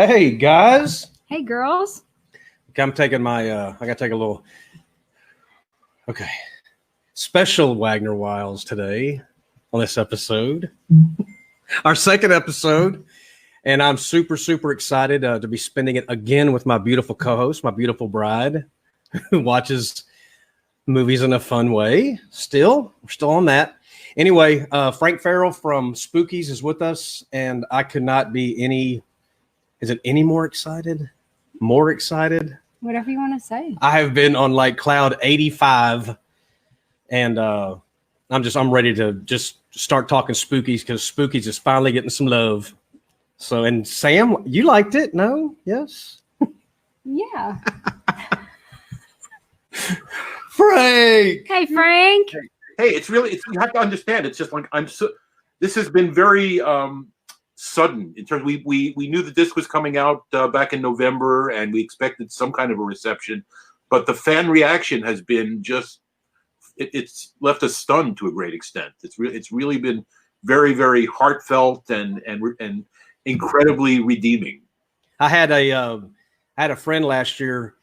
Hey guys. Hey girls. Okay, I'm taking my I gotta take a little special Wagner Wiles today on this episode. Our second episode. And I'm super excited to be spending it again with my beautiful co-host, my beautiful bride, who watches movies in a fun way. We're still on that. Anyway, Frank Farel from Spookies is with us, and I could not be any more excited? More excited? Whatever you want to say. I have been on like cloud 85, and I'm ready to just start talking Spookies because Spookies is finally getting some love. So, and Sam, you liked it? No? Yes? Yeah. Frank! Hey, Frank. Hey, you have to understand, it's just like, this has been very sudden in terms, we knew the disc was coming out back in November and we expected some kind of a reception, but the fan reaction has been just, it's left us stunned to a great extent. It's really been very heartfelt and incredibly redeeming. I had a friend last year,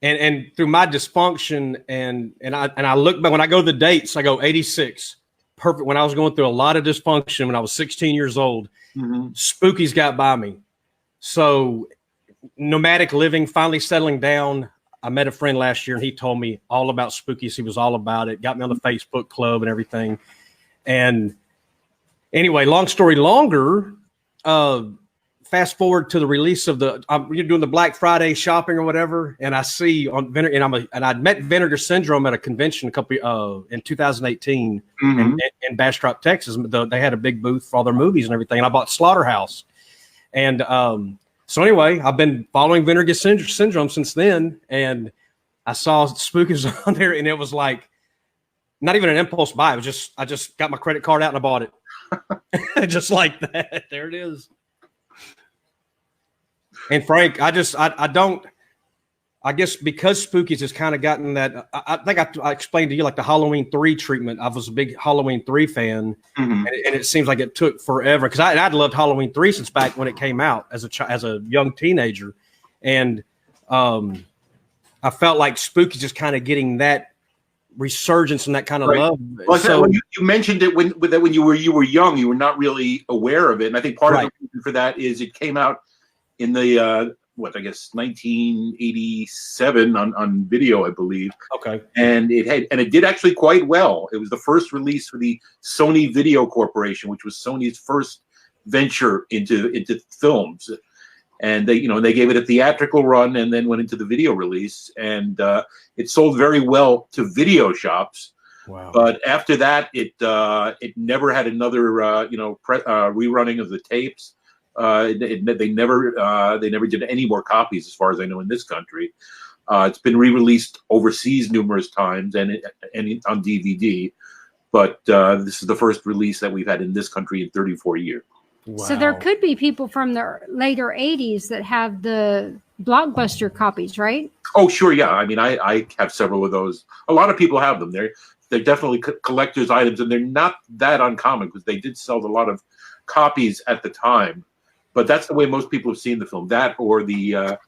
and through my dysfunction, and I look back when I go to the dates, I go 86, perfect. When I was going through a lot of dysfunction when I was 16 years old, Spookies got by me. So nomadic living, finally settling down. I met a friend last year, and he told me all about Spookies. He was all about it. Got me on the Facebook club and everything. And anyway, long story longer. Fast forward to the release of you're doing the Black Friday shopping or whatever, and I see on Vinegar, and I'd met Vinegar Syndrome at a convention in 2018 in Bastrop, Texas. They had a big booth for all their movies and everything, and I bought Slaughterhouse. And so anyway, I've been following Vinegar Syndrome since then, and I saw Spookies on there, and it was like not even an impulse buy. It was I just got my credit card out and I bought it. Just like that. There it is. And Frank, I guess because Spookies has kind of gotten that, I think I explained to you like the Halloween 3 treatment. I was a big Halloween 3 fan, and it seems like it took forever because I'd loved Halloween 3 since back when it came out as a young teenager, and I felt like Spookies just kind of getting that resurgence and that kind of love. Well, so you mentioned it when you were young, you were not really aware of it, and I think part of the reason for that is it came out in the 1987 on video, I believe. Okay. And it did actually quite well. It was the first release for the Sony Video Corporation, which was Sony's first venture into films. And they gave it a theatrical run and then went into the video release, and it sold very well to video shops. Wow. But after that, it never had another rerunning of the tapes. They never did any more copies, as far as I know, in this country. It's been re-released overseas numerous times and on DVD, but this is the first release that we've had in this country in 34 years. Wow. So there could be people from the later 80s that have the Blockbuster copies, right? Oh, sure, yeah. I mean, I have several of those. A lot of people have them. They're definitely collector's items, and they're not that uncommon because they did sell a lot of copies at the time. But that's the way most people have seen the film. That or the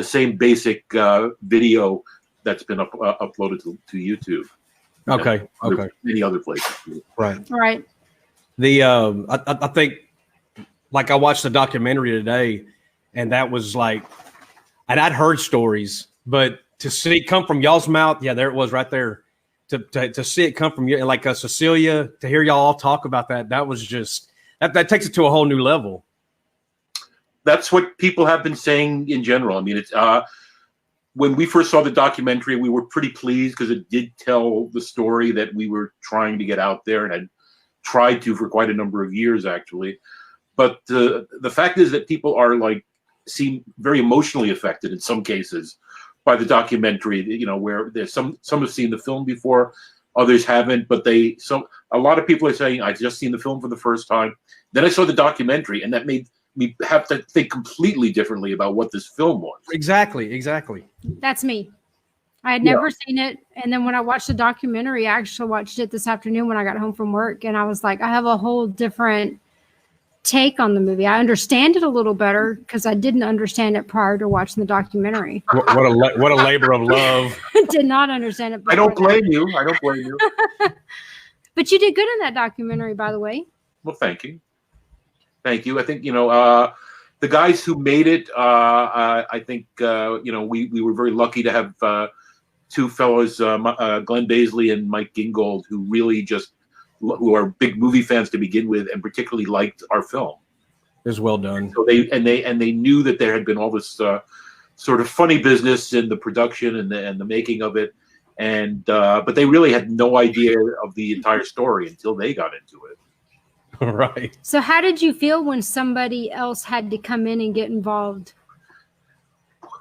same basic video that's been uploaded to YouTube. Okay. Many other places. Right. I think, like, I watched the documentary today, and that was like, and I'd heard stories, but to see it come from y'all's mouth, yeah, there it was right there. To see it come from you, like Cecilia, to hear y'all all talk about that was just that takes it to a whole new level. That's what people have been saying in general. I mean, it's when we first saw the documentary, we were pretty pleased because it did tell the story that we were trying to get out there and had tried to for quite a number of years, actually. But the fact is that people seem very emotionally affected in some cases by the documentary. Where there's some have seen the film before, others haven't. But a lot of people are saying, "I just seen the film for the first time. Then I saw the documentary, and that made me have to think completely differently about what this film was." Exactly. That's me. I had never seen it, and then when I watched the documentary, I actually watched it this afternoon when I got home from work, and I was like, I have a whole different take on the movie. I understand it a little better because I didn't understand it prior to watching the documentary. What a labor of love. Did not understand it. I don't blame you. I don't blame you. But you did good in that documentary, by the way. Well, thank you. Thank you. I think, the guys who made it, I think, we were very lucky to have two fellows, Glenn Baisley and Mike Gingold, who really who are big movie fans to begin with, and particularly liked our film. It was well done. So they knew that there had been all this sort of funny business in the production and the making of it, but they really had no idea of the entire story until they got into it. Right. So how did you feel when somebody else had to come in and get involved?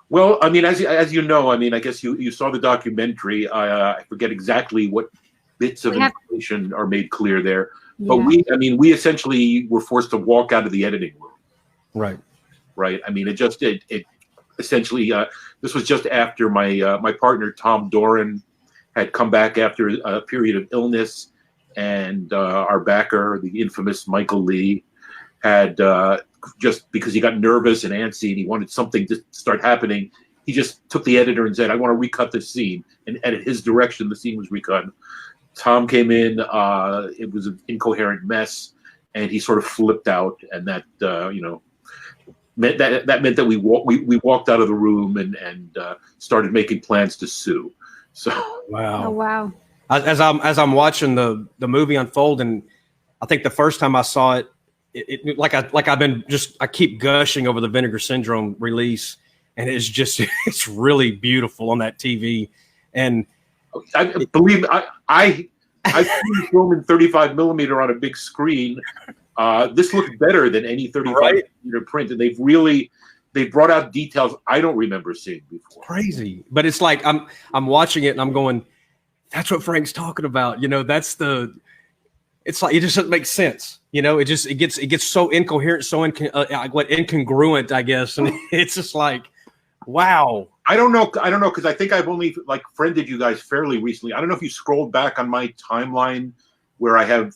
Well, I mean, as you know, I mean, I guess you saw the documentary. I forget exactly what bits of information are made clear there, but we essentially were forced to walk out of the editing room. Right. Right. I mean, it essentially this was just after my partner Tom Doran had come back after a period of illness. And our backer, the infamous Michael Lee, had just because he got nervous and antsy and he wanted something to start happening, he just took the editor and said, "I want to recut this scene," and edit his direction. The scene was recut. Tom came in. It was an incoherent mess, and he sort of flipped out, and that meant that we walked out of the room and started making plans to sue. So wow. Oh wow. As I'm watching the movie unfold, and I think the first time I saw it, I keep gushing over the Vinegar Syndrome release, and it's really beautiful on that TV. And I believe I seen the film in 35 millimeter on a big screen. This looks better than any 35 millimeter print, and they've brought out details I don't remember seeing before. Crazy, but it's like I'm watching it and I'm going, that's what Frank's talking about. It's like, it just doesn't make sense. It gets so incoherent, so incongruent, I guess. And it's just like, wow. I don't know. Cause I think I've only friended you guys fairly recently. I don't know if you scrolled back on my timeline where I have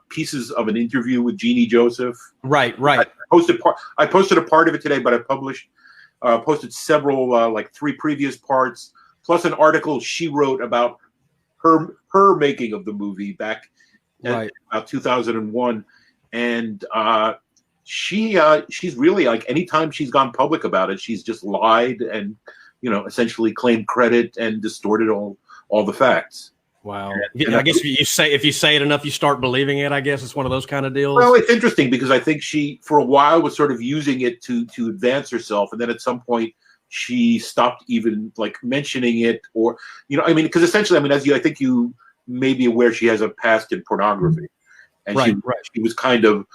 pieces of an interview with Jeannie Joseph. Right. I posted a part of it today, but I posted several, 3 previous parts, plus an article she wrote about her making of the movie back in about 2001, and she's really anytime she's gone public about it, she's just lied and essentially claimed credit and distorted all the facts. Wow. And I guess if you say it enough, you start believing it. I guess it's one of those kind of deals. Well, it's interesting because I think she for a while was sort of using it to advance herself, and then at some point she stopped even mentioning it, or because essentially, I think you may be aware she has a past in pornography, and she was kind of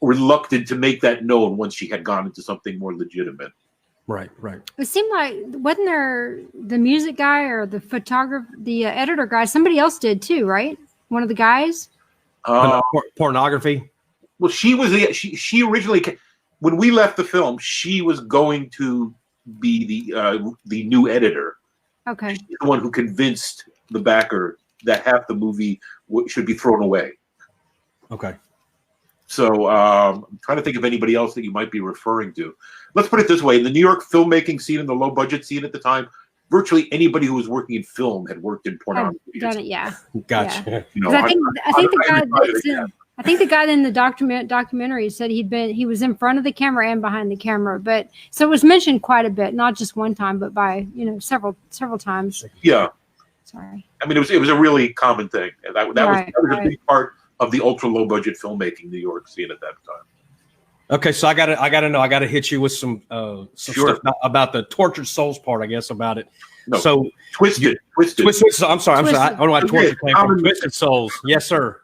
reluctant to make that known once she had gone into something more legitimate. Right. It seemed like, wasn't there the music guy or the photographer, the editor guy? Somebody else did too, right? One of the guys. Pornography. Well, she originally, when we left the film, she was going to be the new editor. Okay. She's the one who convinced the backer that half the movie should be thrown away. Okay. So I'm trying to think of anybody else that you might be referring to. Let's put it this way: in the New York filmmaking scene and the low budget scene at the time, virtually anybody who was working in film had worked in pornography. I've done it, yeah. Gotcha. Yeah. I think the guy in the documentary said he was in front of the camera and behind the camera, but so it was mentioned quite a bit, not just one time, but by several times. Yeah. Sorry. I mean, it was a really common thing. That was a big part of the ultra low budget filmmaking New York scene at that time. Okay, so I gotta hit you with some stuff about the tortured souls part, I guess, about it. No, so twisted. I'm sorry. I don't know why tortured came from. Twisted souls. Yes, sir.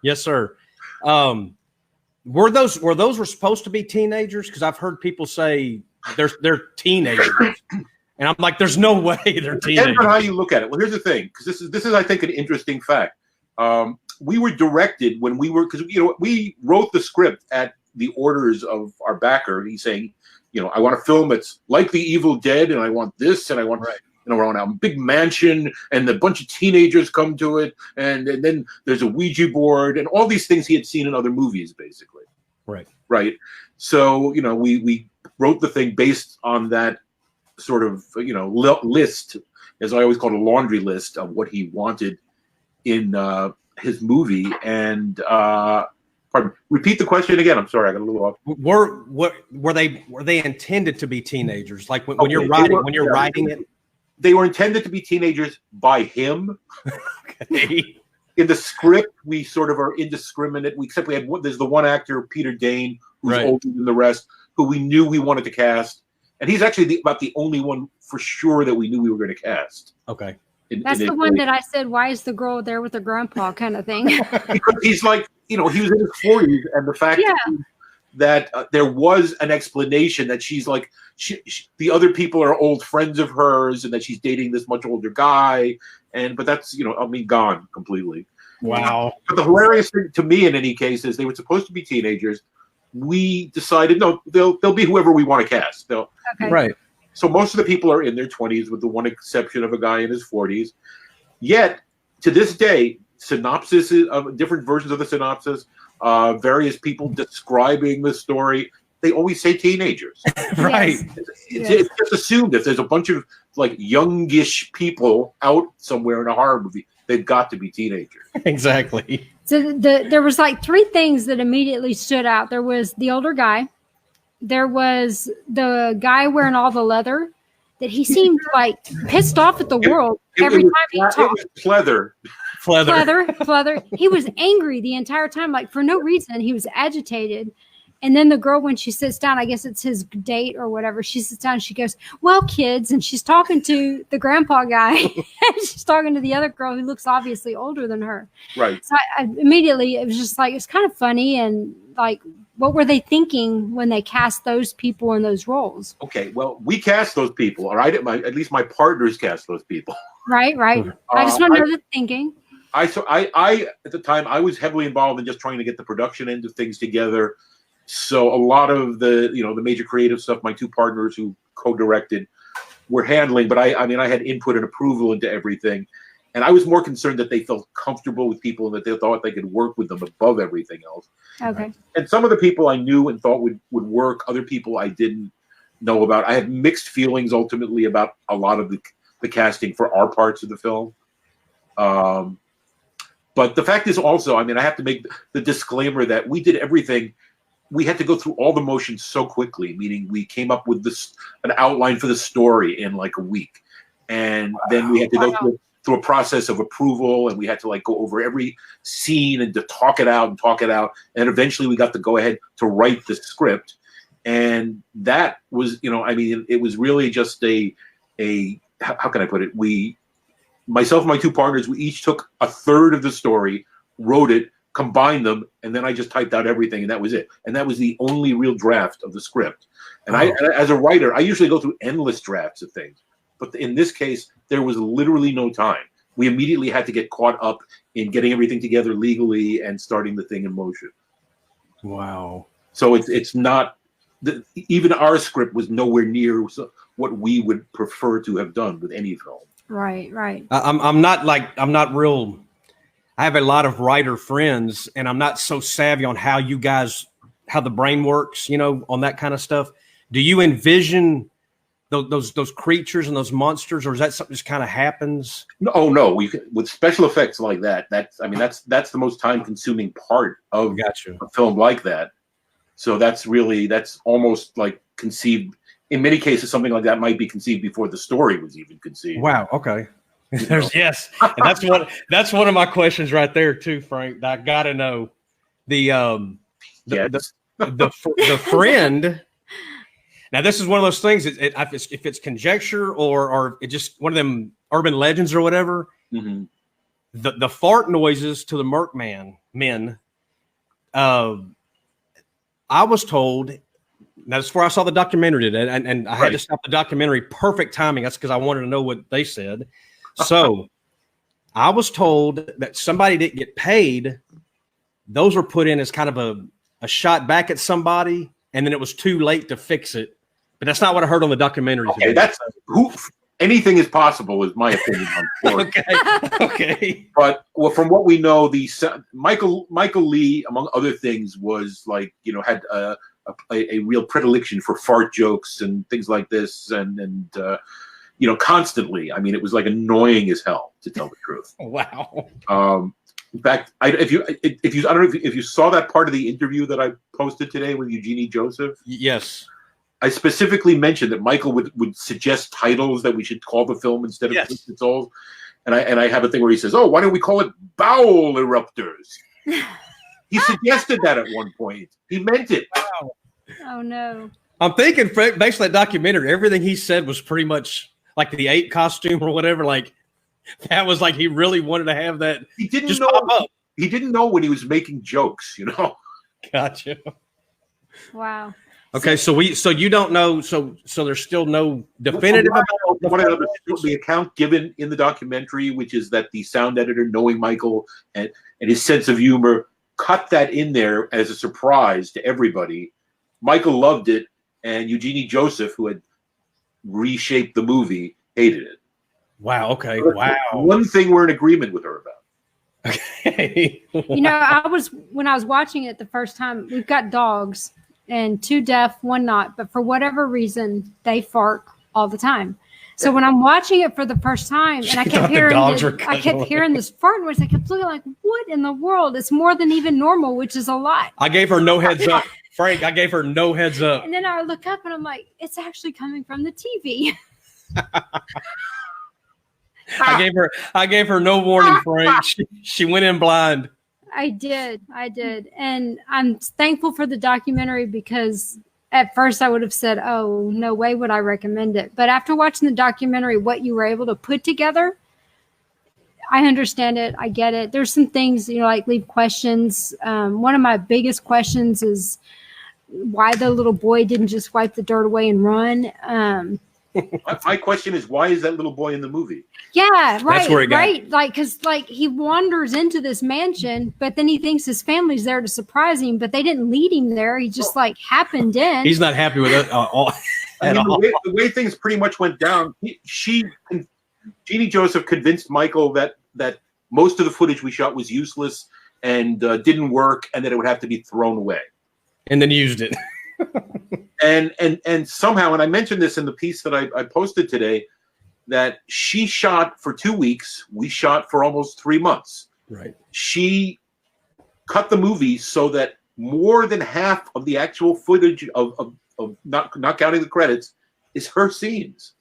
Were those supposed to be teenagers? Because I've heard people say they're teenagers, and I'm like, there's no way they're teenagers. Depends on how you look at it. Well, here's the thing, because this is I think an interesting fact. We were directed when because we wrote the script at the orders of our backer. He's saying, I want a film that's like The Evil Dead, and I want this, and I want I want a big mansion, and a bunch of teenagers come to it, and then there's a Ouija board, and all these things he had seen in other movies, basically. Right. So, you know, we wrote the thing based on that sort of, you know, list, as I always call it, a laundry list of what he wanted in his movie. And pardon, repeat the question again. I'm sorry, I got a little off. Were they intended to be teenagers? Like when you're writing it, they were intended to be teenagers by him. Okay. In the script, we sort of are indiscriminate. Except we had there's the one actor, Peter Dane, who's older than the rest, who we knew we wanted to cast, and he's actually about the only one for sure that we knew we were going to cast. Okay. That's the one that I said, why is the girl there with her grandpa kind of thing? Because he's like, you know, he was in his 40s, and the fact that there was an explanation that she's like, the other people are old friends of hers, and that she's dating this much older guy, but that's, you know, I mean, gone completely. Wow. But the hilarious thing to me, in any case, is they were supposed to be teenagers. We decided, no, they'll be whoever we want to cast. Right. So most of the people are in their 20s, with the one exception of a guy in his 40s. Yet, to this day, synopsis of different versions of the synopsis, various people describing the story, they always say teenagers. Right. It's just assumed if there's a bunch of like youngish people out somewhere in a horror movie, they've got to be teenagers. Exactly. So there was like three things that immediately stood out. There was the older guy. There was the guy wearing all the leather, that he seemed like pissed off at the world every time he talked. Pleather. He was angry the entire time, like for no reason. He was agitated. And then the girl, when she sits down, I guess it's his date or whatever, she sits down and she goes, well, kids, and she's talking to the grandpa guy. And she's talking to the other girl who looks obviously older than her. Right. So I immediately, it was just like, it's kind of funny. And like, what were they thinking when they cast those people in those roles? Okay, well, we cast those people, all right? At least my partners cast those people. Right. I just want to know the thinking. I at the time, I was heavily involved in just trying to get the production end of things together. So a lot of the, you know, the major creative stuff, my two partners who co-directed were handling, but I mean, I had input and approval into everything. And I was more concerned that they felt comfortable with people and that they thought they could work with them above everything else. Okay. And some of the people I knew and thought would work, other people I didn't know about. I had mixed feelings ultimately about a lot of the casting for our parts of the film. But the fact is also, I mean, I have to make the disclaimer that we did everything. We had to go through all the motions so quickly, meaning we came up with an outline for the story in like a week. And then we had to go through a process of approval, and we had to like go over every scene and to talk it out. And eventually we got to go ahead to write the script. And that was, you know, I mean, it was really just how can I put it? Myself and my two partners, we each took a third of the story, wrote it, combined them, and then I just typed out everything, and that was it. And that was the only real draft of the script. And I, as a writer, I usually go through endless drafts of things. But in this case, there was literally no time. We immediately had to get caught up in getting everything together legally and starting the thing in motion. Wow. So it's not, even our script was nowhere near what we would prefer to have done with any film. Right. I have a lot of writer friends, and I'm not so savvy on how the brain works, you know, on that kind of stuff. Do you envision those creatures and those monsters, or is that something that just kind of happens? No. With special effects like that, that's the most time-consuming part of a film like that. So that's almost like conceived. In many cases, something like that might be conceived before the story was even conceived. Wow. Okay. Yes, and that's one of my questions right there too, Frank. I got to know the friend. Now, this is one of those things. If it's conjecture or it just one of them urban legends or whatever. Mm-hmm. The fart noises to the Merc men. I was told. Now, that's where I saw the documentary today, and I had to stop the documentary. Perfect timing. That's because I wanted to know what they said. So I was told that somebody didn't get paid. Those were put in as kind of a shot back at somebody, and then it was too late to fix it. But that's not what I heard on the documentary. Okay, that's who. anything is possible, is my opinion on sports. Okay. But from what we know, Michael Lee, among other things, was like, had a real predilection for fart jokes and things like this, and constantly. I mean, it was like annoying as hell, to tell the truth. Wow. In fact, if you I don't know if you saw that part of the interview that I posted today with Eugenie Joseph. Yes. I specifically mentioned that Michael would suggest titles that we should call the film instead of Twisted Souls, and I have a thing where he says, "Oh, why don't we call it Bowel Eruptors?" He suggested that at one point. He meant it. Wow. Oh no! I'm thinking, based on that documentary, everything he said was pretty much like the ape costume or whatever. Like that was like he really wanted to have that. He didn't just know. pop up. He didn't know when he was making jokes. Gotcha. Wow. Okay, so you don't know, so there's still no definitive about the account given in the documentary, which is that the sound editor, knowing Michael and his sense of humor, cut that in there as a surprise to everybody. Michael loved it, and Eugenie Joseph, who had reshaped the movie, hated it. Wow. Okay. So wow. One thing we're in agreement with her about. Okay. When I was watching it the first time, we've got dogs. And 2 deaf, 1 not. But for whatever reason, they fart all the time. So when I'm watching it for the first time, and I kept hearing this fart noise, I kept looking like, what in the world? It's more than even normal, which is a lot. I gave her no heads up. Frank, I gave her no heads up. And then I look up and I'm like, it's actually coming from the TV. I gave her no warning, Frank. She went in blind. I did. And I'm thankful for the documentary because at first I would have said, oh, no way would I recommend it. But after watching the documentary, what you were able to put together, I understand it. I get it. There's some things, like leave questions. One of my biggest questions is why the little boy didn't just wipe the dirt away and run. My question is, why is that little boy in the movie? Yeah, right. That's where it got. Right. Because he wanders into this mansion, but then he thinks his family's there to surprise him, but they didn't lead him there. He just happened in. He's not happy with it at all. The way things pretty much went down, Eugenie Joseph convinced Michael that most of the footage we shot was useless and didn't work, and that it would have to be thrown away. And then used it. And somehow, and I mentioned this in the piece that I posted today, that she shot for 2 weeks. We shot for almost 3 months. Right. She cut the movie so that more than half of the actual footage of not counting the credits is her scenes.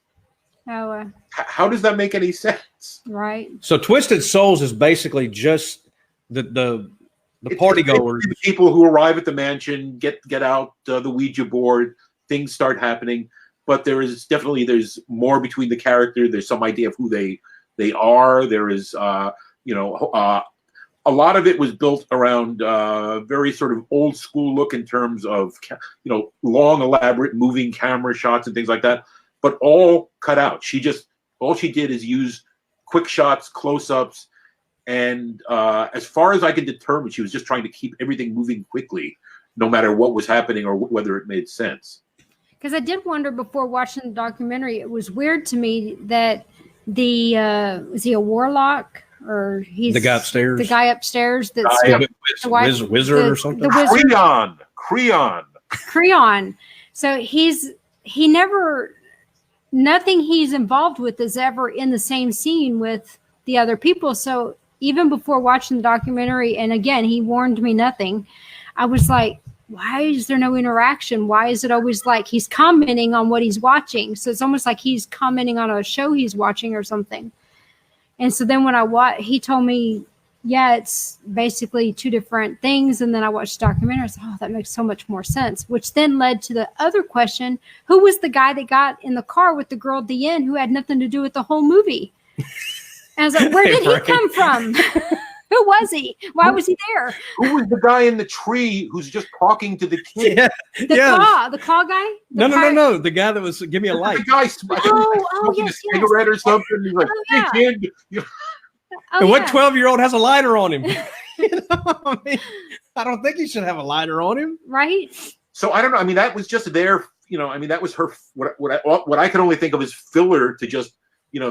How does that make any sense? Right. So Twisted Souls is basically just the party goers, the people who arrive at the mansion, get out the Ouija board, things start happening. But there's more between the character. There's some idea of who they are. There is, a lot of it was built around very sort of old school look in terms of, long, elaborate moving camera shots and things like that. But all cut out. All she did is use quick shots, close-ups. And as far as I can determine, she was just trying to keep everything moving quickly, no matter what was happening or whether it made sense. Because I did wonder before watching the documentary, it was weird to me that is he a warlock or he's the guy upstairs? The guy upstairs that's wizard or something. Creon. So nothing he's involved with is ever in the same scene with the other people. So even before watching the documentary, and again, he warned me nothing, I was like, why is there no interaction? Why is it always like he's commenting on what he's watching? So it's almost like he's commenting on a show he's watching or something. And so then when he told me, yeah, it's basically 2 different things. And then I watched the documentary. I said, oh, that makes so much more sense, which then led to the other question. Who was the guy that got in the car with the girl at the end who had nothing to do with the whole movie? And I was like, where did he come from? Who was he? Why was he there? Who was the guy in the tree who's just talking to the kid? The claw guy? No. The guy that was, give me a light. The guy smoking a cigarette or something. He's like, hey, kid. And what 12-year-old has a lighter on him? I don't think he should have a lighter on him. Right. So I don't know. I mean, that was just there. That was her, what I could only think of as filler to just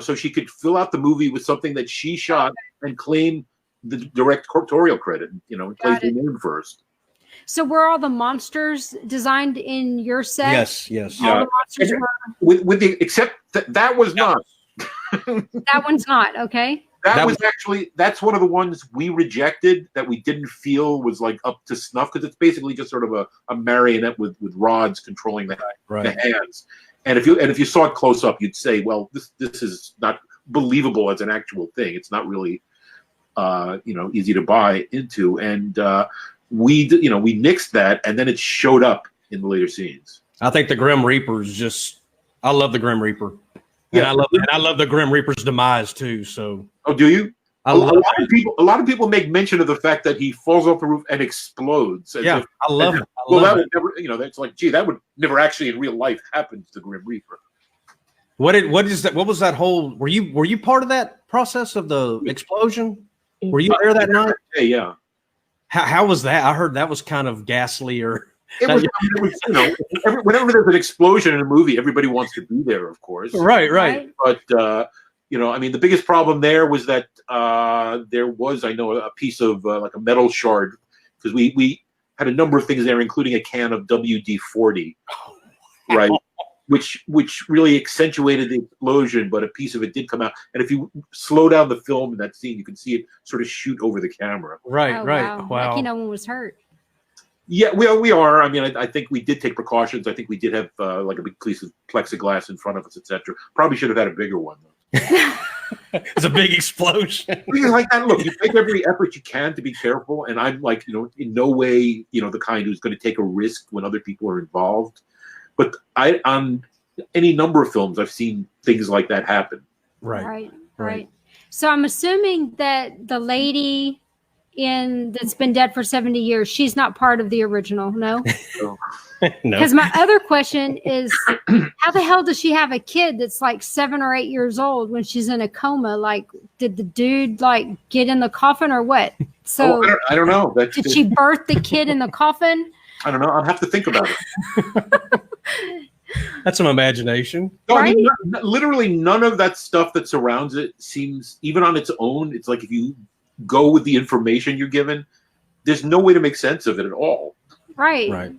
so she could fill out the movie with something that she shot and claim the directorial credit, and place her name first. So were all the monsters designed in your set? Yes. All the monsters were? With the except that was not. That one's not, okay. That was actually, that's one of the ones we rejected that we didn't feel was like up to snuff, because it's basically just sort of a marionette with rods controlling the hands. And if you saw it close up, you'd say, well, this is not believable as an actual thing. It's not really easy to buy into. And we nixed that, and then it showed up in the later scenes. I think the Grim Reaper is just, I love the Grim Reaper. Yeah, and I love the Grim Reaper's demise too. So, oh, do you? A lot of people make mention of the fact that he falls off the roof and explodes. Yeah, I love it. That would never, that's like, gee, that would never actually in real life happen to the Grim Reaper. What is that? What was that whole? Were you part of that process of the explosion? Were you there that night? Yeah. How was that? I heard that was kind of ghastly, or. It was, whenever there's an explosion in a movie, everybody wants to be there, of course. Right. But the biggest problem there was that there was, I know, a piece of like a metal shard, because we had a number of things there, including a can of WD-40, right, which really accentuated the explosion, but a piece of it did come out. And if you slow down the film in that scene, you can see it sort of shoot over the camera. Right. Wow. Lucky no one was hurt. Yeah, we are. I mean, I think we did take precautions. I think we did have like a big piece of plexiglass in front of us, etc. Probably should have had a bigger one, though. It's a big explosion. Like that. Look, you take every effort you can to be careful, and I'm like, in no way, the kind who's going to take a risk when other people are involved. But on any number of films, I've seen things like that happen. Right. So I'm assuming that the lady that's been dead for 70 years, she's not part of the original, no? No. Because my other question is, how the hell does she have a kid that's like 7 or 8 years old when she's in a coma? Like, did the dude like get in the coffin or what? So I don't know. Did she birth the kid in the coffin? I don't know. I'll have to think about it. That's some imagination. No, right? I mean, literally none of that stuff that surrounds it seems, even on its own, it's like if you go with the information you're given, there's no way to make sense of it at all. Right.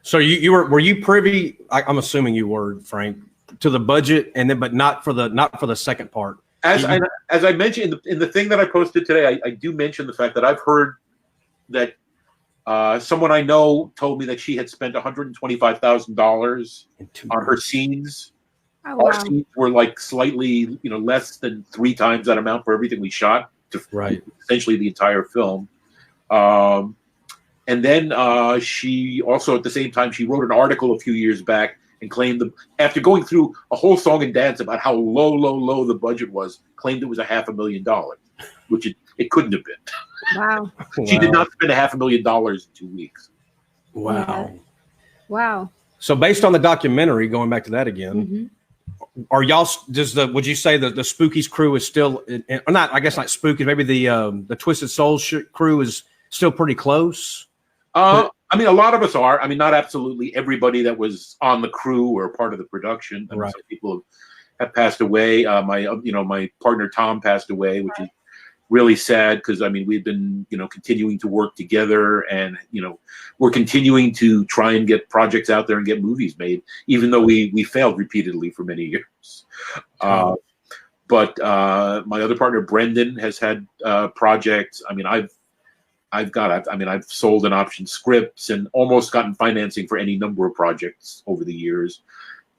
So were you privy? I'm assuming you were, Frank, to the budget, and then but not for the second part. As I mentioned in the thing that I posted today, I do mention the fact that I've heard that someone I know told me that she had spent $125,000 on her scenes. Oh, wow. Our scenes were like slightly, less than 3 times that amount for everything we shot. Essentially the entire film. And then she also, at the same time, she wrote an article a few years back and claimed after going through a whole song and dance about how low the budget was, claimed it was $500,000, which it couldn't have been. Wow. She did not spend $500,000 in 2 weeks. Wow. So based on the documentary, going back to that again, are y'all would you say that the Spookies crew is still, or not? I guess not Spookies. Maybe the Twisted Souls crew is still pretty close. I mean, a lot of us are. I mean, not absolutely everybody that was on the crew or part of the production. I mean, some people have passed away. My partner Tom passed away, which is really sad because I mean we've been continuing to work together, and we're continuing to try and get projects out there and get movies made, even though we failed repeatedly for many years. But my other partner Brendan has had projects. I mean, I've sold and optioned scripts and almost gotten financing for any number of projects over the years.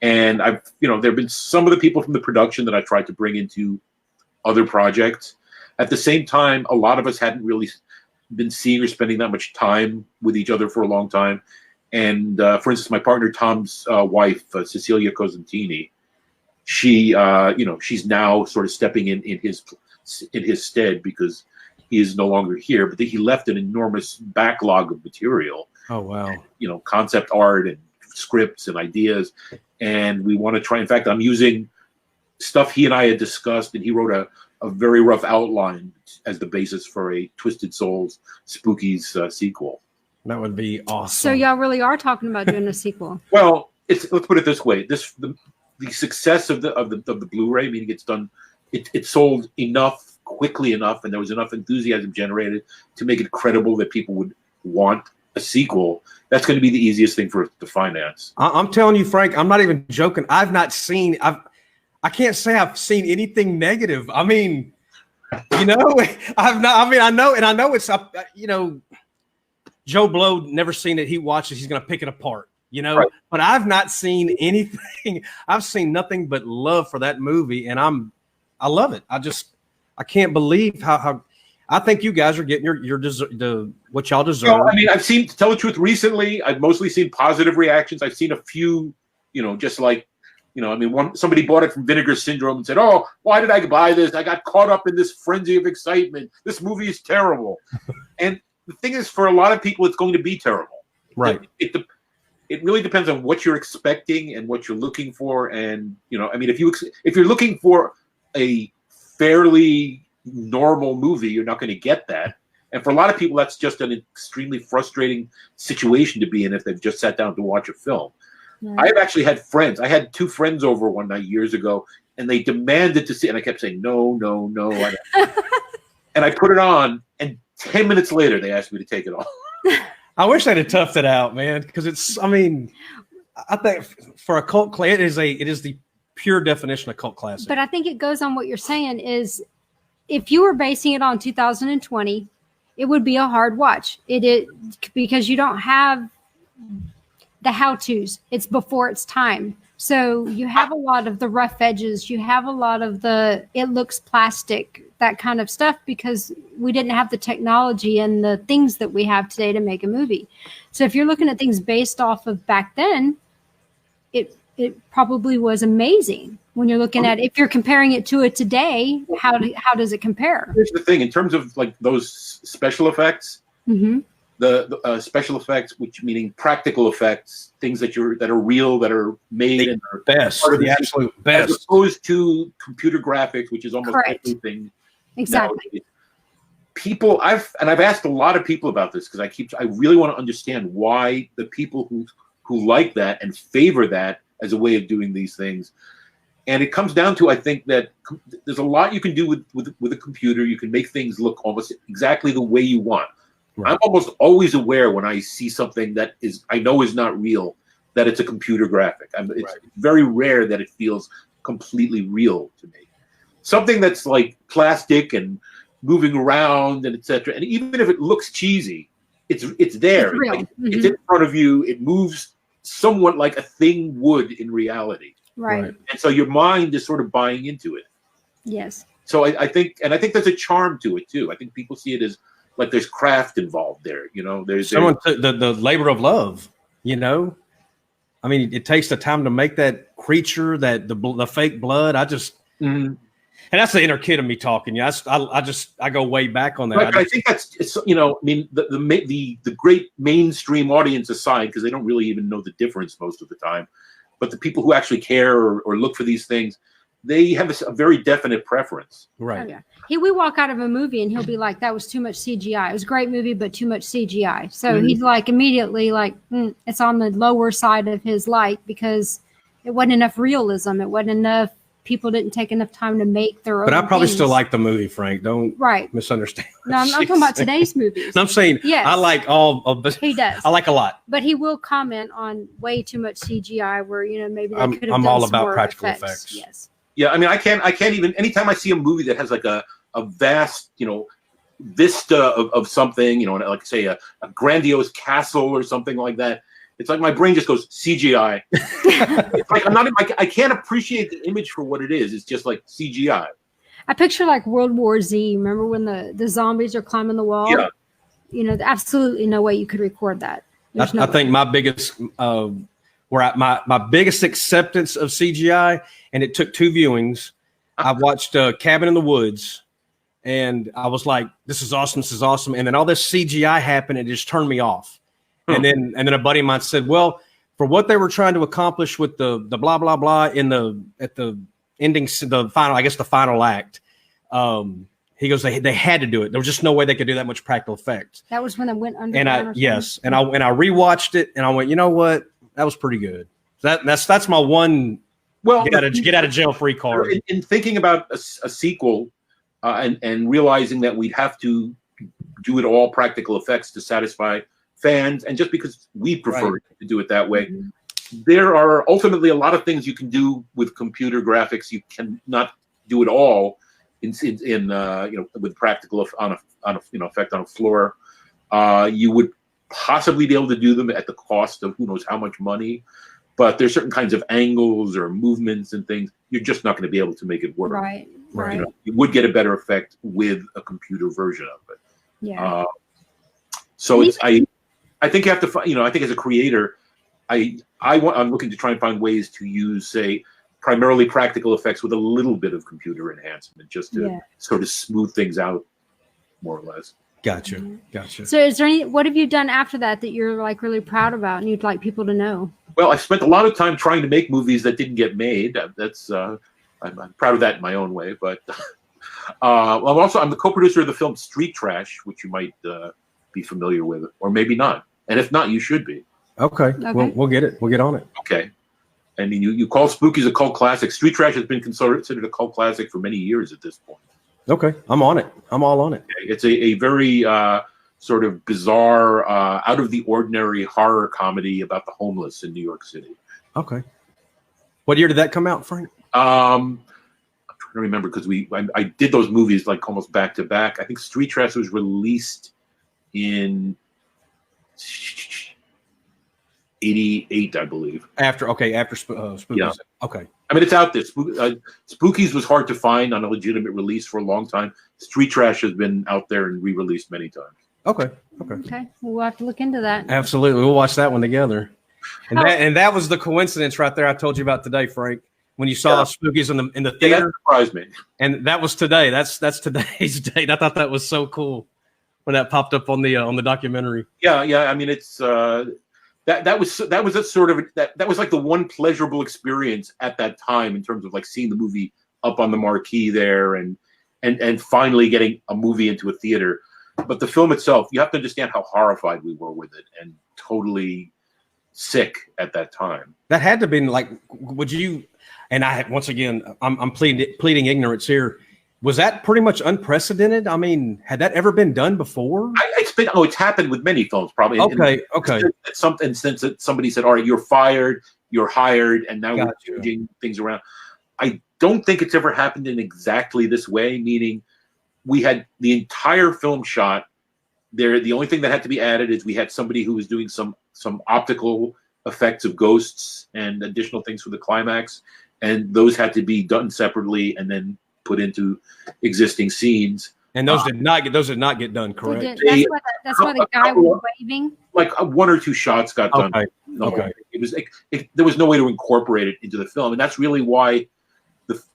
And there have been some of the people from the production that I tried to bring into other projects. At the same time, a lot of us hadn't really been seeing or spending that much time with each other for a long time. And for instance, my partner Tom's wife, Cecilia Cosentini, she's now sort of stepping in his stead because he is no longer here. But he left an enormous backlog of material. Oh wow! Concept art and scripts and ideas, and we want to try. In fact, I'm using stuff he and I had discussed, and he wrote a very rough outline as the basis for a Twisted Souls Spookies sequel. That would be awesome. So y'all really are talking about doing a sequel? Well, let's put it this way: the success of the Blu-ray, meaning it sold quickly enough, and there was enough enthusiasm generated to make it credible that people would want a sequel. That's going to be the easiest thing for it to finance. I'm telling you, Frank, I'm not even joking. I can't say I've seen anything negative. I mean, I know it's, Joe Blow never seen it. He watches, he's going to pick it apart, right. But I've not seen anything. I've seen nothing but love for that movie. And I love it. I can't believe how I think you guys are getting what y'all deserve. I mean, I've seen, to tell the truth, recently, I've mostly seen positive reactions. I've seen a few, just like, somebody bought it from Vinegar Syndrome and said, "Oh, why did I buy this? I got caught up in this frenzy of excitement. This movie is terrible." And the thing is, for a lot of people, it's going to be terrible. Right. It really depends on what you're expecting and what you're looking for. And, if you're looking for a fairly normal movie, you're not going to get that. And for a lot of people, that's just an extremely frustrating situation to be in if they've just sat down to watch a film. Right. I've actually had friends. I had 2 friends over one night years ago, and they demanded to see it. And I kept saying, no. And I put it on, and 10 minutes later, they asked me to take it off. I wish I'd have toughed it out, man, because I think for a cult classic, it is the pure definition of cult classic. But I think it goes on what you're saying is, if you were basing it on 2020, it would be a hard watch. Because you don't have the how-tos. It's before its time. So you have a lot of the rough edges. You have a lot of it looks plastic, that kind of stuff, because we didn't have the technology and the things that we have today to make a movie. So if you're looking at things based off of back then, it probably was amazing. When you're looking at, if you're comparing it to it today, how does it compare? Here's the thing: in terms of like those special effects, mm-hmm. the special effects, which meaning practical effects, things that are real, that are made and are the absolute best, as opposed to computer graphics, which is almost Correct. Everything. Exactly. Nowadays. People, I've asked a lot of people about this because I really want to understand why the people who like that and favor that as a way of doing these things. And it comes down to, I think, that there's a lot you can do with a computer. You can make things look almost exactly the way you want. Right. I'm almost always aware when I see something that I know is not real, that it's a computer graphic. It's very rare that it feels completely real to me. Something that's like plastic and moving around and etc. And even if it looks cheesy, it's there. It's real. Mm-hmm. It's in front of you. It moves somewhat like a thing would in reality. Right. And so your mind is sort of buying into it. Yes. So I think there's a charm to it too. I think people see it as like there's craft involved there. There's the labor of love. It takes the time to make that creature, that the fake blood. And that's the inner kid of me talking. I go way back on that. Right, I think that's the great mainstream audience aside, because they don't really even know the difference most of the time. But the people who actually care or look for these things, they have a very definite preference. Right. Oh, yeah. We walk out of a movie and he'll be like, "That was too much CGI. It was a great movie, but too much CGI." So he's like immediately like, it's on the lower side of his like, because it wasn't enough realism. It wasn't enough. People didn't take enough time to make their own. But I probably things. Still like the movie, Frank. Don't misunderstand. No, I'm talking about today's movies. No, I'm saying yes. I like all of the. He does. I like a lot. But he will comment on way too much CGI where, maybe they could have done I'm all about more practical effects. Yes. Yeah, I can't even, anytime I see a movie that has like a vast, vista of something, like say a grandiose castle or something like that, it's like my brain just goes CGI. It's like I can't appreciate the image for what it is. It's just like CGI. I picture like World War Z. Remember when the zombies are climbing the wall? Yeah. Absolutely no way you could record that. I think my biggest my biggest acceptance of CGI, and it took 2 viewings. I watched Cabin in the Woods, and I was like, "This is awesome!" And then all this CGI happened, and it just turned me off. And then a buddy of mine said, "Well, for what they were trying to accomplish with the blah blah blah at the ending, the final act, he goes, they had to do it. There was just no way they could do that much practical effects." That was when they went under. And I rewatched it, and I went, you know what? That was pretty good. That's my one Well, get out of jail free card. In thinking about a sequel and realizing that we'd have to do it all practical effects to satisfy fans, and just because we prefer to do it that way, there are ultimately a lot of things you can do with computer graphics. You cannot do it all in with practical effect on a floor. You would possibly be able to do them at the cost of who knows how much money, but there's certain kinds of angles or movements and things you're just not going to be able to make it work. Right. You would get a better effect with a computer version of it. Yeah. So I think you have to, I think as a creator, I'm looking to try and find ways to use, say, primarily practical effects with a little bit of computer enhancement, just to sort of smooth things out, more or less. Gotcha. So is there what have you done after that you're like really proud about and you'd like people to know? Well, I spent a lot of time trying to make movies that didn't get made. That's I'm proud of that in my own way. But I'm the co-producer of the film Street Trash, which you might be familiar with, or maybe not. And if not, you should be. Okay. We'll get it. We'll get on it. Okay. I mean, you call Spookies a cult classic. Street Trash has been considered a cult classic for many years at this point. Okay. I'm on it. I'm all on it. Okay. It's a very sort of bizarre, out of the ordinary horror comedy about the homeless in New York City. Okay. What year did that come out, Frank? I'm trying to remember because I did those movies like almost back to back. I think Street Trash was released in 88, I believe. After Spookies. Yeah. Okay. I mean, it's out there. Spookies was hard to find on a legitimate release for a long time. Street Trash has been out there and re-released many times. Okay. We'll have to look into that. Absolutely. We'll watch that one together. And that was the coincidence right there I told you about today, Frank. When you saw Spookies in the theater. Yeah, that surprised me. And that was today. That's today's date. I thought that was so cool when that popped up on the documentary. Yeah. I mean, it's that was like the one pleasurable experience at that time in terms of like seeing the movie up on the marquee there and finally getting a movie into a theater. But the film itself, you have to understand how horrified we were with it and totally sick at that time. That had to be like, would you? And once again, I'm pleading ignorance here. Was that pretty much unprecedented? I mean, had that ever been done before? It's happened with many films, probably. Okay. At some instance that somebody said, all right, you're fired, you're hired, and now we're changing things around. I don't think it's ever happened in exactly this way, meaning we had the entire film shot there. The only thing that had to be added is we had somebody who was doing some optical effects of ghosts and additional things for the climax, and those had to be done separately and then put into existing scenes. And those did not get done, correct? That's why the guy was waving. Like one or two shots got done. Okay. It was there was no way to incorporate it into the film, and that's really why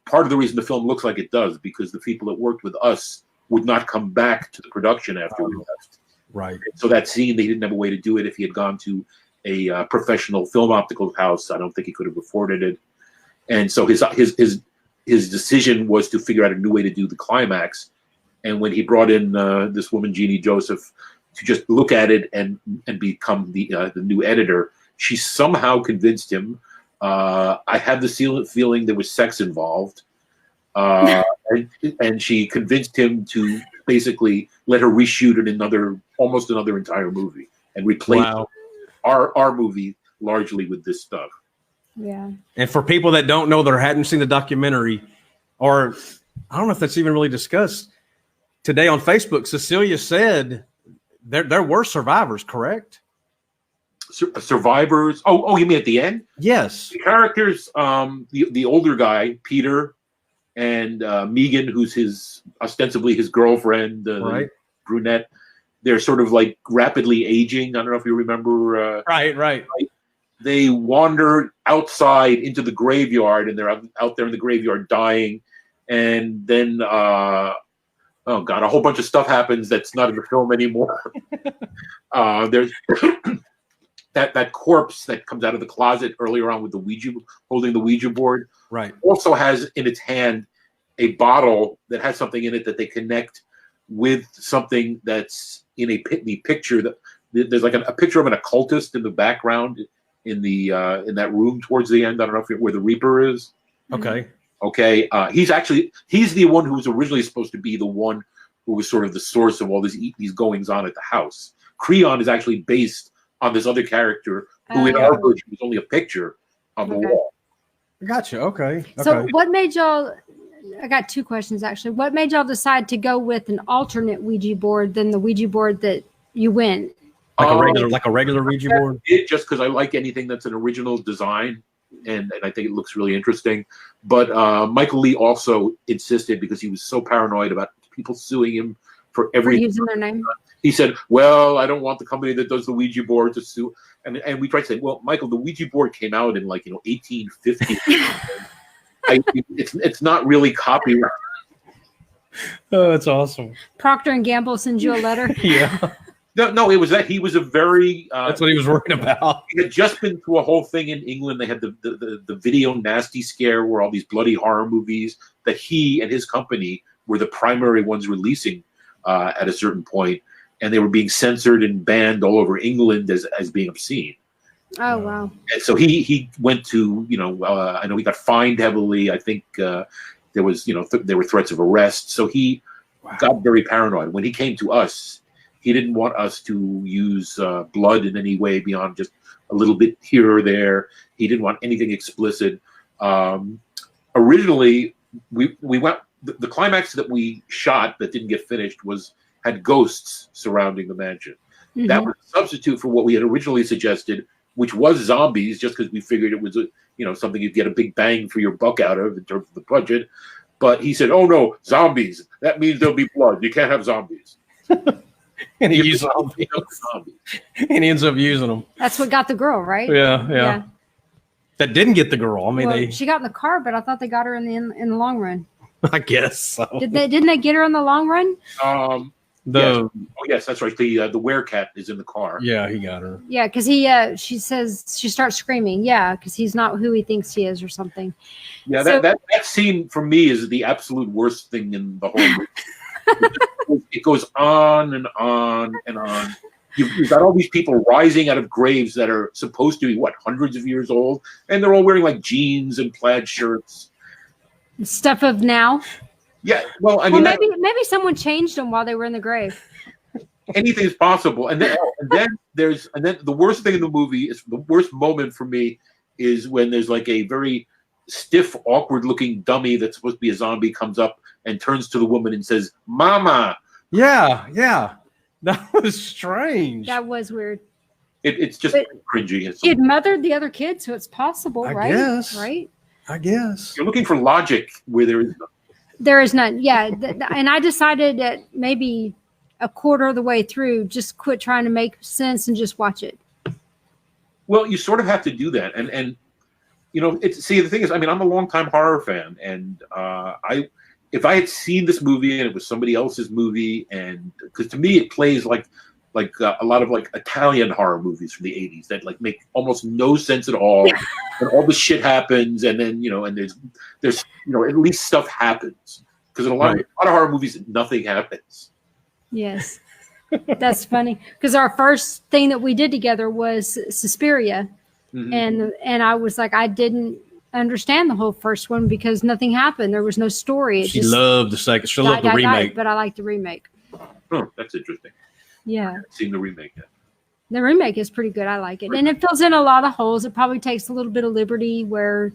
part of the reason the film looks like it does, because the people that worked with us would not come back to the production after we left. Right. So that scene, they didn't have a way to do it. If he had gone to a professional film optical house, I don't think he could have afforded it. And so his decision was to figure out a new way to do the climax. And when he brought in this woman, Jeannie Joseph, to just look at it and become the new editor, she somehow convinced him. I had the feeling there was sex involved, and she convinced him to basically let her reshoot almost another entire movie and replace our movie largely with this stuff. Yeah. And for people that don't know, that hadn't seen the documentary, or I don't know if that's even really discussed today on Facebook, Cecilia said there were survivors, correct? Survivors. Oh, you mean at the end? Yes. The characters, the older guy, Peter, and Megan, who's ostensibly his girlfriend, right, brunette. They're sort of like rapidly aging. I don't know if you remember. Right. They wander outside into the graveyard, and they're out there in the graveyard dying. And then, oh God, a whole bunch of stuff happens that's not in the film anymore. There's that corpse that comes out of the closet earlier on with holding the Ouija board. Right. Also has in its hand a bottle that has something in it that they connect with something that's in the picture. There's like a picture of an occultist in the background in that room towards the end. I don't know where the Reaper is. Okay. Okay. He's the one who was originally supposed to be the one who was sort of the source of all these goings on at the house. Creon is actually based on this other character who in our version was only a picture on the wall. Gotcha. Okay. So what made y'all, I got two questions actually. What made y'all decide to go with an alternate Ouija board than the Ouija board that you win? Like a regular Ouija board? Just because I like anything that's an original design, and I think it looks really interesting. But Michael Lee also insisted, because he was so paranoid about people suing him for everything. Using their name. He said, well, I don't want the company that does the Ouija board to sue. And we tried to say, well, Michael, the Ouija board came out in 1850. It's not really copyright. Oh, that's awesome. Procter and Gamble sends you a letter. Yeah. No, it was that he was a very. That's what he was worried about. He had just been through a whole thing in England. They had the video nasty scare, where all these bloody horror movies that he and his company were the primary ones releasing at a certain point, and they were being censored and banned all over England as being obscene. Oh wow! And so he went to I know he got fined heavily. I think there was there were threats of arrest. So he got very paranoid. When he came to us, he didn't want us to use blood in any way beyond just a little bit here or there. He didn't want anything explicit. Originally, we went. The climax that we shot that didn't get finished had ghosts surrounding the mansion. Mm-hmm. That was a substitute for what we had originally suggested, which was zombies, just because we figured it was something you'd get a big bang for your buck out of in terms of the budget. But he said, "Oh no, zombies! That means there'll be blood. You can't have zombies." And he used zombies. And he ends up using them. That's what got the girl, right? Yeah. That didn't get the girl. I mean, she got in the car, but I thought they got her in the long run. I guess so. Didn't they get her in the long run? Yes, that's right. The werecat is in the car. Yeah, he got her. Yeah, because she says she starts screaming. Yeah, because he's not who he thinks he is or something. Yeah, so, that scene for me is the absolute worst thing in the whole movie. It goes on and on and on. You've got all these people rising out of graves that are supposed to be hundreds of years old, and they're all wearing jeans and plaid shirts. Stuff of now. Yeah, well, I mean, maybe someone changed them while they were in the grave. Anything is possible, and then the worst thing in the movie is the worst moment for me is when there's a very stiff, awkward-looking dummy that's supposed to be a zombie comes up and turns to the woman and says, "Mama." Yeah. That was strange. That was weird. It's just cringy. She had mothered the other kid, so it's possible, right? Guess. Right? I guess. You're looking for logic where there is none. There is none. Yeah. And I decided that maybe a quarter of the way through, just quit trying to make sense and just watch it. Well, you sort of have to do that. And the thing is, I mean, I'm a longtime horror fan, and if I had seen this movie and it was somebody else's movie, and because to me it plays like a lot of Italian horror movies from the 80s that make almost no sense at all, and all the shit happens, and then and there's at least stuff happens, because in a lot of horror movies nothing happens. Yes, that's funny, because our first thing that we did together was Suspiria, and I was like, I didn't understand the whole first one because nothing happened. There was no story. She loved the second. She loved the remake, but I like the remake. Oh, that's interesting. Yeah, I haven't seen the remake yet. The remake is pretty good. I like it, and it fills in a lot of holes. It probably takes a little bit of liberty where,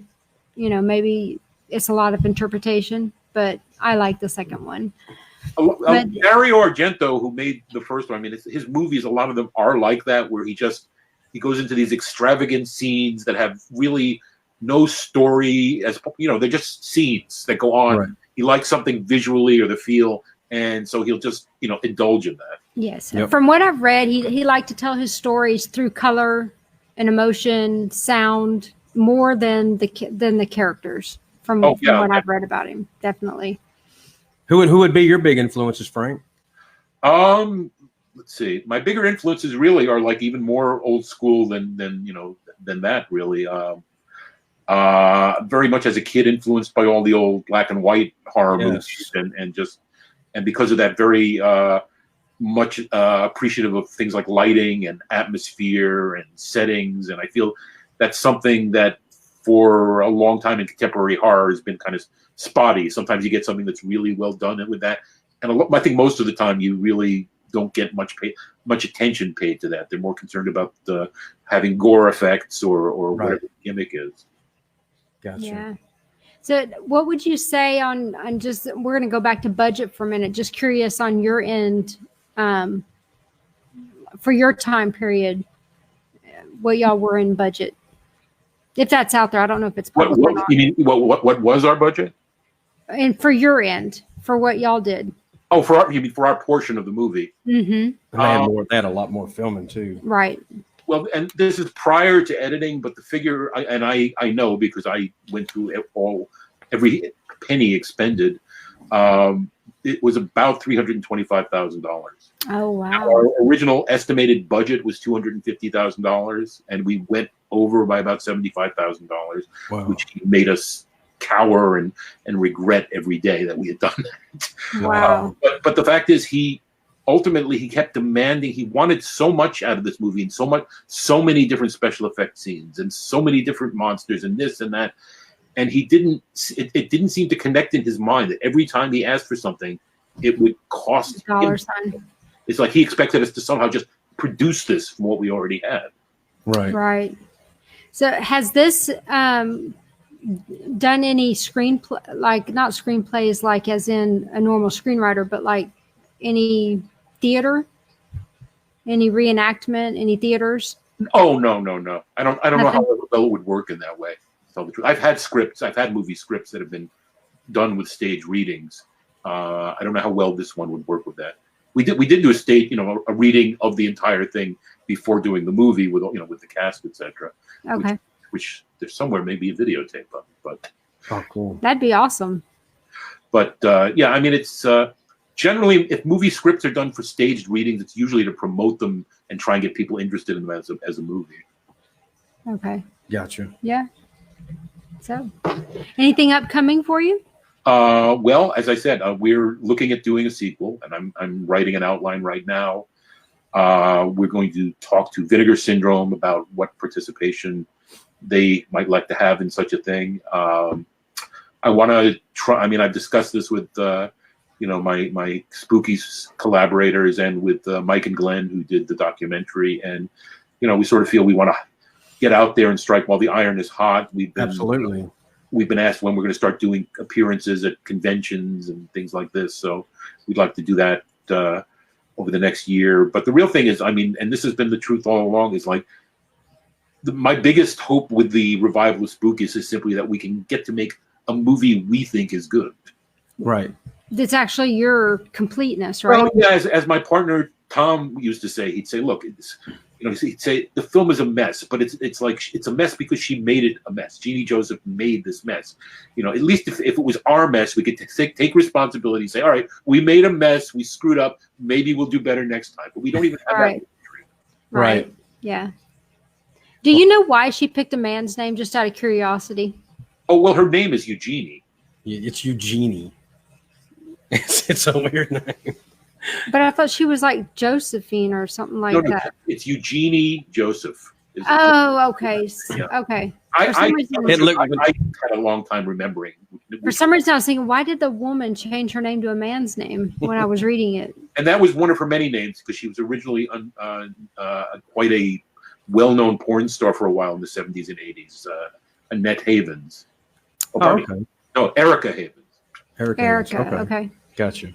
maybe it's a lot of interpretation. But I like the second one. Dario Argento, who made the first one, I mean, his movies, a lot of them are like that, where he goes into these extravagant scenes that have really no story. They're just scenes that go on. Right. He likes something visually or the feel, and so he'll just indulge in that. Yes. Yep. From what I've read, he liked to tell his stories through color and emotion, sound, more than the characters. From what I've read about him, definitely. Who would be your big influences, Frank? Let's see. My bigger influences really are even more old school than that really. Very much as a kid influenced by all the old black and white horror movies, and because of that, very much appreciative of things like lighting and atmosphere and settings. And I feel that's something that for a long time in contemporary horror has been kind of spotty. Sometimes you get something that's really well done with that, and I think most of the time you really don't get much attention paid to that. They're more concerned about having gore effects or whatever the gimmick is. Gotcha. Yeah. So what would you say on just, we're going to go back to budget for a minute. Just curious on your end, for your time period, what y'all were in budget. If that's out there, I don't know if it's public or not. You mean what was our budget? And for your end, for what y'all did. Oh, you mean for our portion of the movie? Mm-hmm. They had a lot more filming too. Right. Well, and this is prior to editing, but the figure, I know because I went through every penny expended. It was about $325,000. Oh wow! Our original estimated budget was $250,000, and we went over by about $75,000, which made us cower and regret every day that we had done that. Wow! But the fact is, he kept demanding. He wanted so much out of this movie, and so many different special effect scenes, and so many different monsters, and this and that. And he didn't. It didn't seem to connect in his mind that every time he asked for something, it would cost him. It's like he expected us to somehow just produce this from what we already had. Right. Right. So has this done any screenplay, like not screenplays, like as in a normal screenwriter, but like any theater, any reenactment, any theaters? Oh no. I don't know how well it would work in that way. To tell the truth. I've had movie scripts that have been done with stage readings. I don't know how well this one would work with that. We did do a stage, a reading of the entire thing before doing the movie with the cast, etc. Okay. Which there's somewhere maybe a videotape of, but oh, cool. That'd be awesome. But yeah, I mean, it's generally if movie scripts are done for staged readings, it's usually to promote them and try and get people interested in them as a movie. Okay. Gotcha. Yeah. So, anything upcoming for you? Well, as I said, we're looking at doing a sequel, and I'm writing an outline right now. We're going to talk to Vinegar Syndrome about what participation they might like to have in such a thing. I want to try. I mean, I've discussed this with my Spookies collaborators and with Mike and Glenn, who did the documentary, and we sort of feel we want to get out there and strike while the iron is hot. Absolutely. We've been asked when we're going to start doing appearances at conventions and things like this. So we'd like to do that over the next year. But the real thing is, I mean, and this has been the truth all along, is like my biggest hope with the revival of Spookies is simply that we can get to make a movie we think is good. Right. It's actually your completeness, right? Well, yeah, as my partner Tom used to say, he'd say, look, he'd say the film is a mess, but it's like it's a mess because she made it a mess. Jeannie Joseph made this mess. At least if it was our mess, we could take responsibility and say, all right, we made a mess, we screwed up, maybe we'll do better next time. But we don't even have that. Right. Yeah. Do you know why she picked a man's name, just out of curiosity? Oh, well, her name is Eugenie. It's Eugenie. It's a weird name. But I thought she was like Josephine or something like that. It's Eugenie Joseph. Oh, okay. Yeah. Okay. I had a long time remembering. For some reason, I was thinking, why did the woman change her name to a man's name when I was reading it? And that was one of her many names because she was originally quite a well-known porn star for a while in the 70s and 80s. Annette Havens. Okay. No, Erica Havens. Erica. Okay. Gotcha.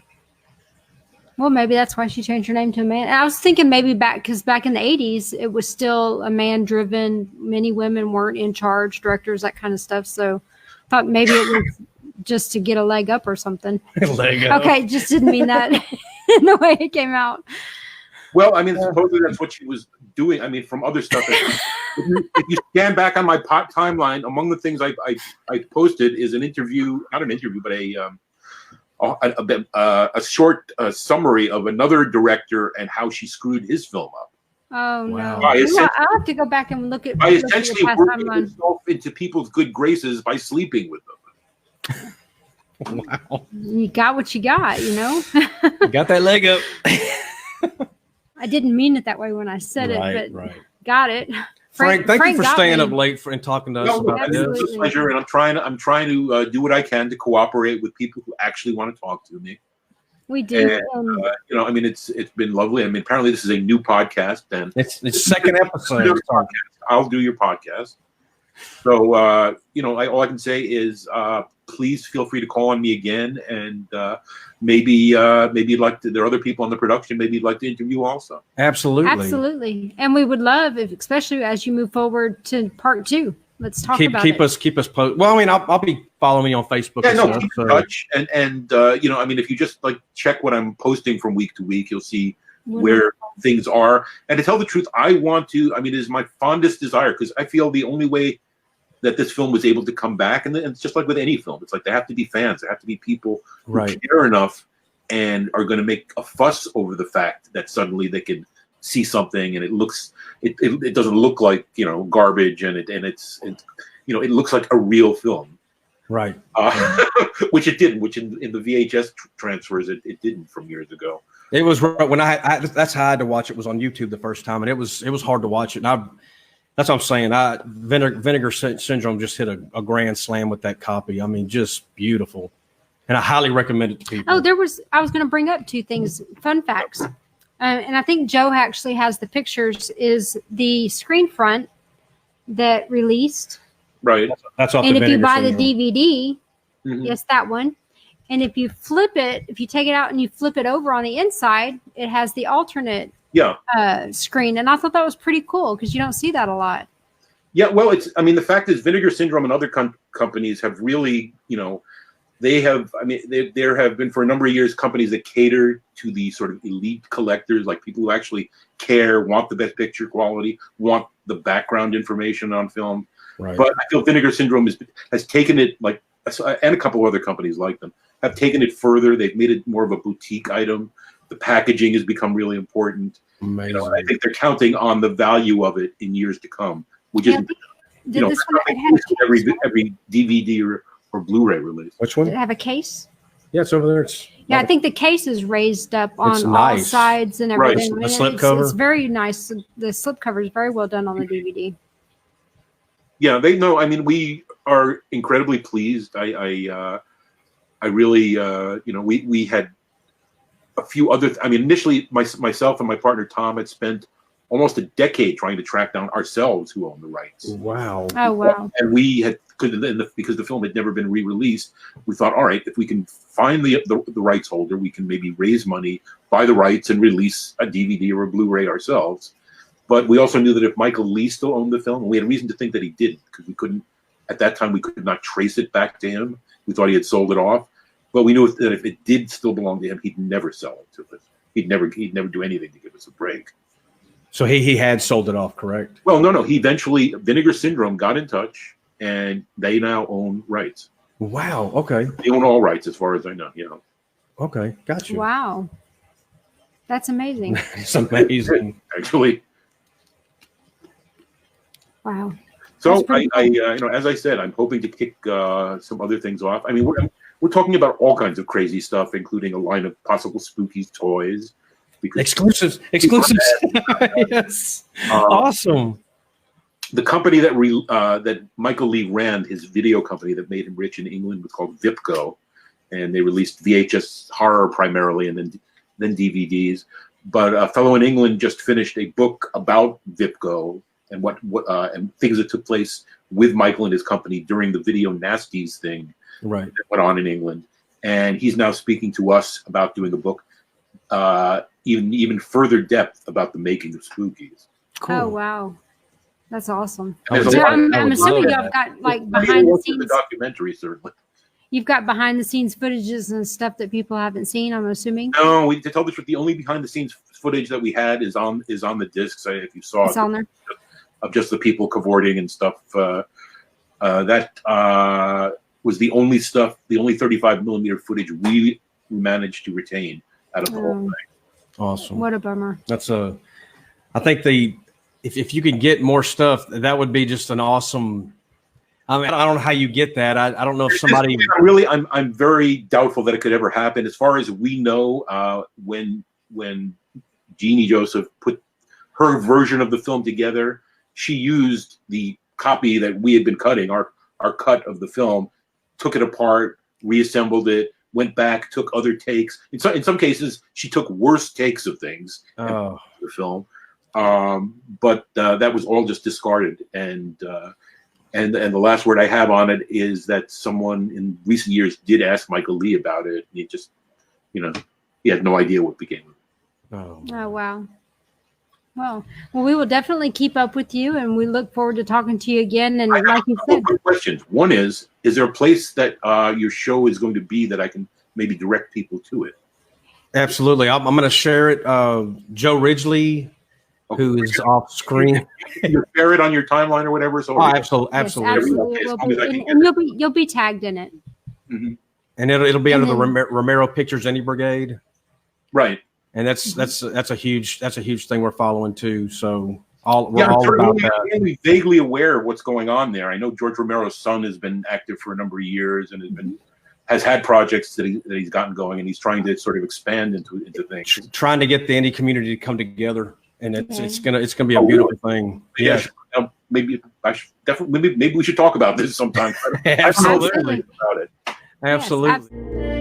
Well, maybe that's why she changed her name to a man. And I was thinking maybe back in the 80s, it was still a man-driven. Many women weren't in charge, directors, that kind of stuff. So I thought maybe it was just to get a leg up or something. Leg up. Okay, just didn't mean that in the way it came out. Well, I mean, supposedly that's what she was doing. I mean, from other stuff. If you scan back on my timeline, among the things I posted is an interview, not an interview, but a short summary of another director and how she screwed his film up. Oh, wow. No. I'll have to go back and look at essentially working himself into people's good graces by sleeping with them. Wow. You got what you got, You got that leg up. I didn't mean it that way when I said it, but got it. Frank, thank you for got staying me. up late and talking to us No, about this. it's a pleasure, and I'm trying to do what I can to cooperate with people who actually want to talk to me. We do. And, you know, I mean, it's been lovely. I mean, apparently this is a new podcast, and it's second episode. I'll do your podcast. So, you know, all I can say is, please feel free to call on me again, and maybe you'd like to. There are other people on the production. Maybe you'd like to interview also. Absolutely, and we would love, especially as you move forward to part 2. Let's talk about it. Keep us posted. Well, I mean, I'll be following me on Facebook. Yeah, and no, stuff, keep in touch, and you know, I mean, if you just like check what I'm posting from week to week, you'll see where things are. And to tell the truth, I want to. I mean, it is my fondest desire, because I feel the only way that this film was able to come back, and it's just like with any film, it's like there have to be fans, there have to be people who care enough and are going to make a fuss over the fact that suddenly they can see something and it doesn't look like, you know, garbage, and it's you know, it looks like a real film, right? Which it didn't. Which in the VHS transfers it didn't from years ago. It was when I that's how I had to watch it. Was on YouTube the first time, and it was hard to watch it. And that's what I'm saying. Vinegar Syndrome just hit a grand slam with that copy. I mean, just beautiful, and I highly recommend it to people. Oh, I was going to bring up 2 things, fun facts. And I think Joe actually has the pictures, is the screen front that released. Right. That's off. And the if you buy Syndrome. the DVD, yes, that one. And if you flip it, if you take it out and you flip it over on the inside, it has the alternate screen. And I thought that was pretty cool, because you don't see that a lot. Yeah, well, I mean, the fact is Vinegar Syndrome and other companies have really, you know, they have, I mean, there have been for a number of years companies that cater to the sort of elite collectors, like people who actually care, want the best picture quality, want the background information on film. Right. But I feel Vinegar Syndrome has taken it, like, and a couple other companies like them, have taken it further. They've made it more of a boutique item. The packaging has become really important. Amazing. You know, I think they're counting on the value of it in years to come, which isn't, you know, every DVD or Blu-ray release. Which one? Did it have a case? Yeah, it's over there. I think the case is raised up on all sides and everything. Right. The slip cover. It's very nice. The slip cover is very well done on the DVD. Yeah, they know. I mean, we are incredibly pleased. I really, you know, we had a few other. I mean, initially, myself and my partner Tom had spent almost a decade trying to track down ourselves who owned the rights. Wow. Oh wow. And we had because the film had never been re-released, we thought, all right, if we can find the rights holder, we can maybe raise money, buy the rights, and release a DVD or a Blu-ray ourselves. But we also knew that if Michael Lee still owned the film, and we had reason to think that he didn't, because we couldn't, at that time, we could not trace it back to him. We thought he had sold it off. But we knew that if it did still belong to him, he'd never sell it to us. He'd never do anything to give us a break. So he had sold it off, correct? Well, no. He eventually, Vinegar Syndrome got in touch, and they now own rights. Wow. Okay. They own all rights, as far as I know. You know. Okay, got you. Wow, that's amazing. It's amazing, actually. Wow. So I you know, as I said, I'm hoping to kick some other things off. I mean, we're talking about all kinds of crazy stuff, including a line of possible Spookies toys. Exclusives. Yes. Awesome. The company that Michael Lee ran, his video company that made him rich in England, was called Vipco, and they released VHS horror primarily, and then DVDs. But a fellow in England just finished a book about Vipco and what and things that took place with Michael and his company during the video nasties thing that went on in England. And he's now speaking to us about doing a book, even further depth about the making of Spookies. Cool. Oh wow, that's awesome. I'm assuming you've got like behind the scenes documentary, certainly. You've got behind the scenes footages and stuff that people haven't seen, I'm assuming. No, to tell the truth, the only behind the scenes footage that we had is on the discs. If you saw it's on there. Of just the people cavorting and stuff. That was the only 35 millimeter footage we managed to retain out of the whole thing. Awesome. What a bummer. I think if you could get more stuff, that would be just an awesome. I mean, I don't know how you get that. I don't know if somebody I'm very doubtful that it could ever happen. As far as we know, when Jeannie Joseph put her version of the film together, she used the copy that we had been cutting, our cut of the film, took it apart, reassembled it, went back, took other takes. In some cases, she took worse takes of things in the film. But that was all just discarded. And the last word I have on it is that someone in recent years did ask Michael Lee about it. He just, he had no idea what became of it. Oh, wow. Well, we will definitely keep up with you, and we look forward to talking to you again. And like you said, two questions. One is there a place that your show is going to be that I can maybe direct people to it? Absolutely. I'm going to share it. Joe Ridgely, who is off screen. You share it on your timeline or whatever. So absolutely. Yes, absolutely. And you'll be tagged in it. Mm-hmm. And it'll be under the Romero Pictures Indie Brigade. Right. And that's a huge thing we're following too. So we're all about that. I'm only vaguely aware of what's going on there. I know George Romero's son has been active for a number of years and has had projects that he's gotten going, and he's trying to sort of expand into things. Trying to get the indie community to come together, and it's gonna be a beautiful thing. Yeah. Maybe we should talk about this sometime. Absolutely. Absolutely. Absolutely.